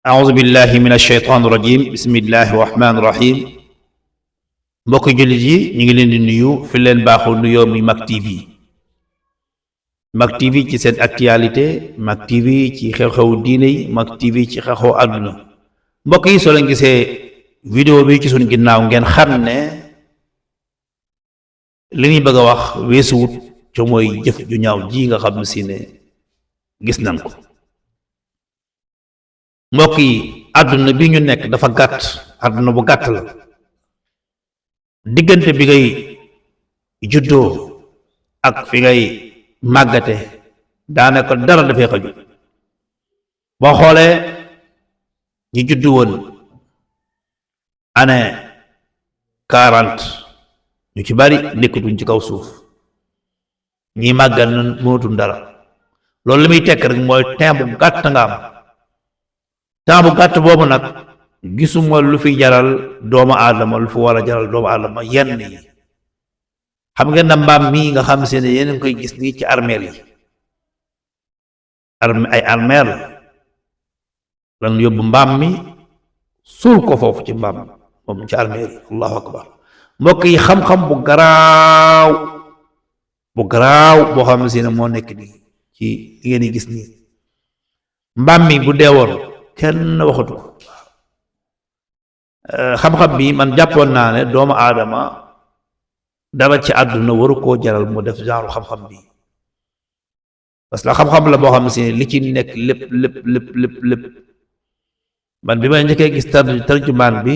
أعوذ بالله من الشيطان الرجيم بسم الله الرحمن الرحيم mbokk jullit yi ñu ngi leen di nuyu fi leen baaxoo nuyoo mi Mak TV Mak TV ci seen actualité Mak TV ci xew-xewu diine yi Mak TV ci xew-xewu àdduna mbokk yi soo leen gisee vidéo bi ci suñu ginnaaw ngeen xam ne li ñuy bëgg a wax weesuwut ci mooy jëf ju ñaaw ji nga xam ne si ne gis nañ ko mbokk yi àdduna bi ñu nekk dafa gàtt àdduna bu gàtt la diggante bi ngay juddoo ak fi ngay màggate daanaka dara dafay xaju boo xoolee ñi juddu woon année 40 ñu ci bari nekkatuñ ci kaw suuf ñi màggal na mënatuñ dara loolu li muy tekk rek mooy temps bu gàtt nga am temps bu gàtt boobu nag gisuma lu fi jaral doomu aadama lu fi war a jaral doomu aadama yenn yi xam ngeen na mbaam mii nga xam se ne yéen a ngi koy gis nii ci armeel yi ay armeel lan yóbbu mbaam mi suul ko foofu ci mbaam moom ci armeel yi allahu akbar mbokk yi xam-xam bu garaaw boo xam se ne moo nekk nii ci li ngeen di gis nii mbaam mi bu deewoon kenn waxatu ko xam-xam bi man jàppoon naa ne doomu aadama dara ci àdduna waru koo jaral mu def genre xam-xam bi parce que xam-xam la boo xam ne si li ci nekk lépp man bi may njëkkee gis tarjumaan bi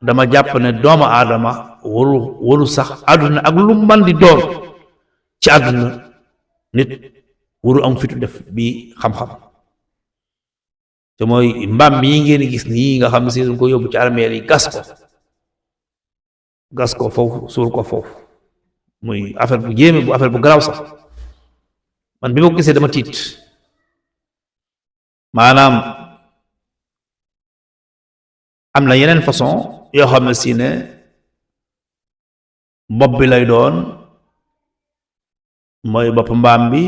dama jàpp ne doomu aadama waru sax àdduna ak lu man di doon ci àdduna nit waru am fitu def bi xam-xam te mooy mbaam yi ngeen gis nii nga xam ne si dañ ko yóbbu ci armeel yi gas ko foofu suul ko foofu muy affaire bu yéeme bu affaire bu garaaw sax man bi ma ko gisee dama tiit maanaam am na yeneen façon yoo xam ne si ne bopp bi lay doon mooy bopp mbaam bi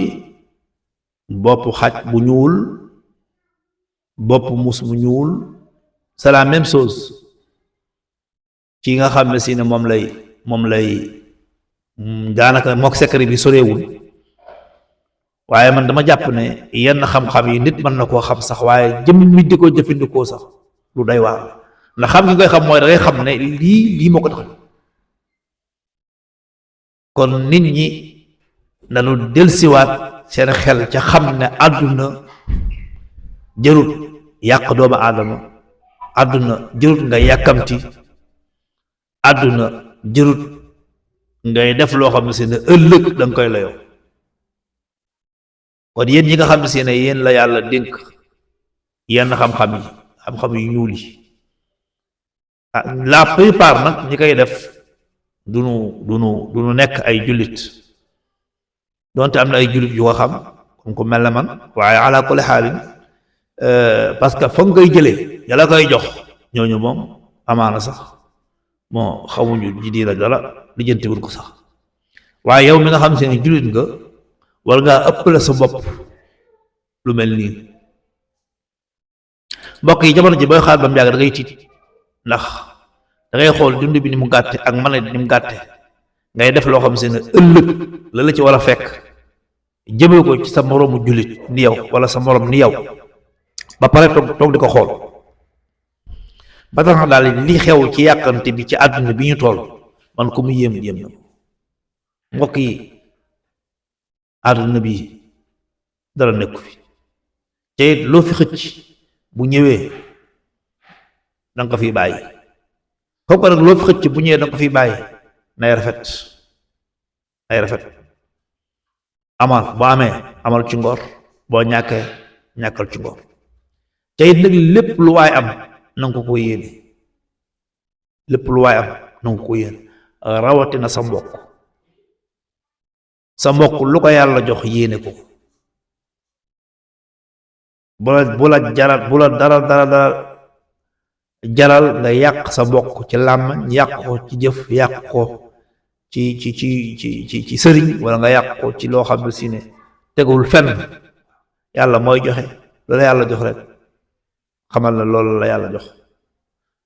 bopp xaj bu ñuul bopp mus bu ñuul c'est la même chose ci nga xam ne si ne moom lay daanaka mook secret bi soreewul waaye man dama jàpp ne yenn xam-xam yi nit mën na koo xam sax waaye jëm mi di ko jëfandikoo sax lu day waar ndax xam ngi koy xam mooy da ngay xam ne lii moo ko tax kon nit ñi dañu delsiwaat seen xel ca xam ne àdduna jërut yàq doomu aadama àdduna jërut nga yàkkamti àdduna jërut ngay def loo xam ne si ne ëllëg da nga koy layoo kon yéen ñi nga xam ne si ne yéen la yàlla dénk yenn xam-xam yu ñuul yi la plupart nag ñi koy def duñu nekk ay jullit donte am na ay jullit yu ko xam comme ku mel ne man waaye ala kulli xaalin parce que foog ngay jëlee yàlla koy jox ñooñu moom amaana sax moo xamuñu ji diina dara lijjantiwul ko sax waaye yow mi nga xam seen jullit nga war ngaa ëppale sa bopp lu mel nii mbokk yi jamono ji booy xaar ba mu yàgg da ngay tiit ndax da ngay xool dund bi ni mu gàtte ak mën a ni mu gàtte ngay def loo xam seen ëllëg la la ci war a fekk jëmee ko ci sa moroomu jullit ni yow wala sa moroom ni yow ba pare toog di ko xool ba tax na daal li xew ci yàqante bi ci àdduna bi ñu toll man ko mu yéem na mbokk yi àdduna bi dara nekku fi te loo fi xëcc bu ñëwee danga ko fi bàyyi kooku ko nag loo fi xëcc bu ñëwee danga ko fi bàyyi nay rafet amal boo amee amal ci ngor boo ñàkkal ci ngor te it nag lépp lu waay am nanga ko yéene rawatina sa mbokk lu ko yàlla jox yéene ko bu la dara jaral nga yàq sa mbokk ci làmmiñ yàq ko ci jëf yàq ko ci sëriñ wala nga yàq ko ci loo xam ne si ne tegul fenn yàlla mooy joxe loolu yàlla jox rek xamal ne loolu la yàlla jox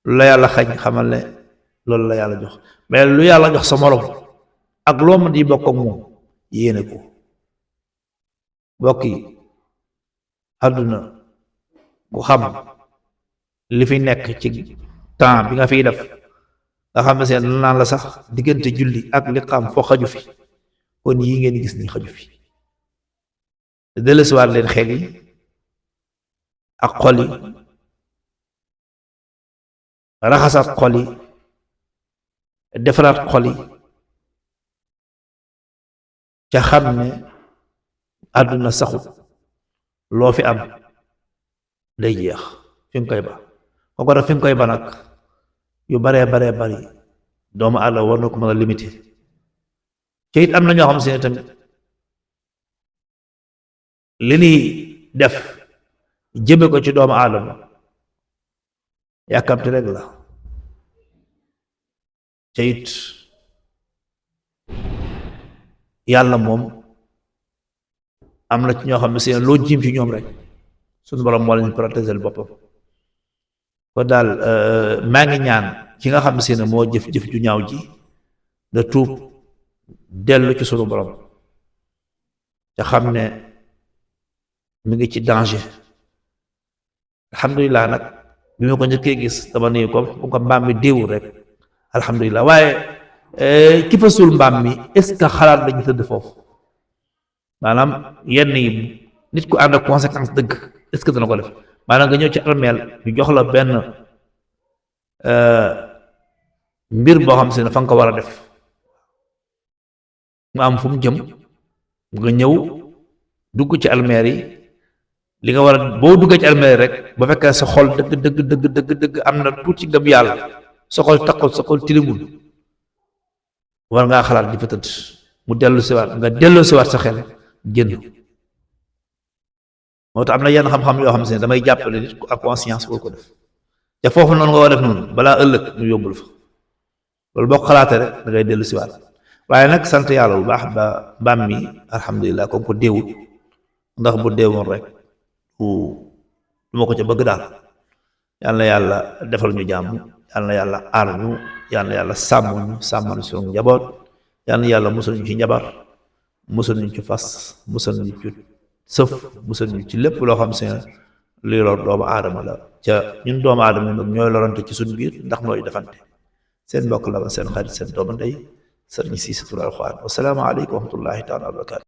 lu la yàlla xañ xamal ne loolu la yàlla jox mais lu yàlla jox sa morom ak loo mën di bokk ak moom yéene ko mbokk yi àdduna ku xam li fi nekk ci temps bi nga fiy def nga xam ne seen la naan la sax diggante julli ak li xam foo xaju fi kon yii ngeen gis ni xaju fi te dellusiwaat leen xel yi ak xol yi raxasaat xol yi defaraat xol yi ca xam ne àdduna saxut loo fi am day jeex fi nga koy ba ko ko def fi nga koy ba nag yu baree bari doomu aadama war na ko mën a limité ci it am na ñoo xam si ne tamit li ñuy def jëme ko ci doomu aadama yàkkamti rek la ci it yàlla moom am na ci ñoo xam ne si ne loo jiim ci ñoom rek suñu borom moo leen protéger boppam kon daal maa ngi ñaan ki nga xam ne si ne moo jëf-jëf ju ñaaw ji da tuub dellu ci sunu borom te xam ne mi ngi ci danger alhamdulilah nag bi ma ko njëkkee gis dama ne ko mbaam mi déewul rek alhamdulilah waaye ki fa suul mbaam mi est-ce que xalaat dañu tëdd foofu maanaam yenn yi nit ku ànd ak conséquence dëgg est-ce que dana ko def maanaam nga ñëw ci armeel ñu jox la benn mbir boo xam si ne fa nga ko war a def mu am fu mu jëm nga ñëw dugg ci almeer yi li nga war a boo duggee ci almeer yi rek ba fekkee sa xol dëgg am na tuuti ngëm yàlla sa xol takkul sa xol tilimul war ngaa xalaat di fa tëdd mu dellu siwaat nga dellu siwaat sa xel génn moo tax am na yenn xam-xam yoo xam si ne damay jàppale nit ku ak conscience boo ko def te foofu noonu nga war a def noonu balaa ëllëg mu yóbbul fa loolu boo ko xalaatee rek da ngay dellu siwaat waaye nag sant yàlla bu baax ba mbaam mi alhamdulilah comme ko déewut ndax bu déewoon rek du ma ko ca bëgg daal yal na yàlla defal ñu jàmm yal na yàlla aar ñu yal na yàlla sàmm ñu suñu njaboot yal na yàlla musal ñu ci njabar musal ñu ci fas musal ñu ci sëf musal ñu ci lépp loo xam seen luy lor doomu aadama la ca ñun doomu aadama yi nag ñooy lorante ci suñu biir ndax nooy defante seen mbokk la ba seen xarit seen doomu ndey sëriñ Cissé Touré Alxuraan wassalaamu aleykum wa rahmatullahi taala wa barakaatu